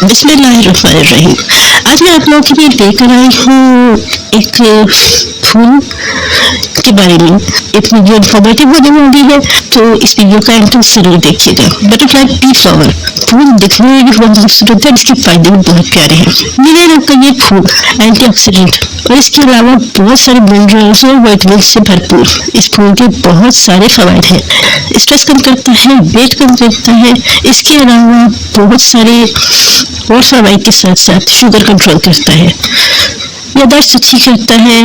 बिस्मिल्लाहिर्रहमानिर्रहीम। आज मैं आप लोगों के लिए लेकर आई हूँ एक फूल के बारे में। एक वीडियो इन्फॉर्मेटिव होने वाली है, तो इस वीडियो का एंड तक जरूर देखिएगा। बटरफ्लाई पी फ्लावर फूल दिखने में भी बहुत खूबसूरत है, इसके फायदे भी बहुत प्यारे हैं। नीले रंग का ये फूल एंटीऑक्सीडेंट और इसके अलावा बहुत सारे मिनरल्स और विटामिन से भरपूर। इस फूल के बहुत सारे फायदे हैं। स्ट्रेस कम करता है, वेट कम करता है। इसके अलावा बहुत सारे और फायदे के साथ साथ शुगर कंट्रोल करता है, याददाश्त अच्छी करता है,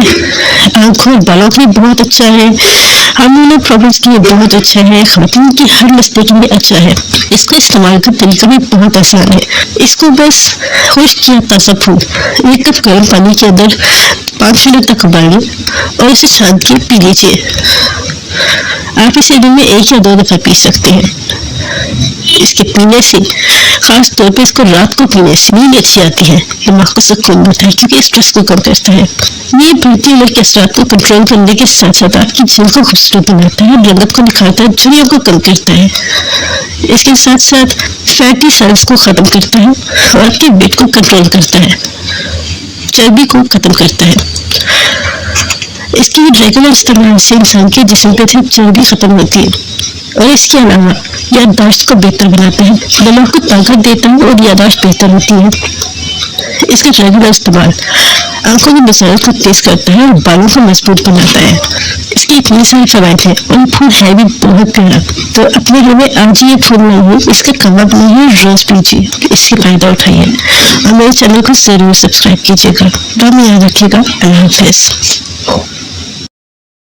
आंखों और बालों के लिए बहुत अच्छा है, हार्मोनल प्रॉब्लम्स के लिए बहुत अच्छा है, खातून की हर मसले के लिए अच्छा है। इसको इस्तेमाल का तरीका भी बहुत आसान है। इसको बस खुश्क किया ताज़ा फूल 1 कप गर्म पानी के अंदर 5 मिनट तक उबालें और इसे छान के पी लीजिए। आप इसे दिन में 1 या 2 दफा पी सकते हैं। इसके पीने से, खास तौर पे इसको रात को पीने से नींद अच्छी आती है, दिमाग को सुकून मिलता है क्योंकि स्ट्रेस को कम करता है। ये बढ़ती उम्र के असरात को कंट्रोल करने के साथ साथ आपकी जल्द को खूबसूरत बनाता है, रंगत को निखारता है, झुर्रियों को कम करता है। इसके साथ साथ फैटी सेल्स को खत्म करता है और आपके वेट को कंट्रोल करता है, चर्बी को खत्म करता है। इसके रेगुलर इस्तेमाल से इंसान के जिस्म पे चर्बी खत्म होती है और इसके अलावा याददाश्त को बेहतर बनाता है, दिमाग को ताकत देता है और याददाश्त बेहतर होती है। इसका रेगुलर इस्तेमाल आंखों की नज़ारत को तेज करता है और बालों को मजबूत बनाता है। इसके इतने सारे फवायद हैं और फूल है भी बहुत प्यारा। तो अपने घर में आज ये फूल नहीं, इसका कलम बनाइए, रोज पीजिए, इससे फायदा उठाइए और मेरे चैनल को जरूर सब्सक्राइब कीजिएगा। तो याद रखिएगा। अल्लाह हाफिज़।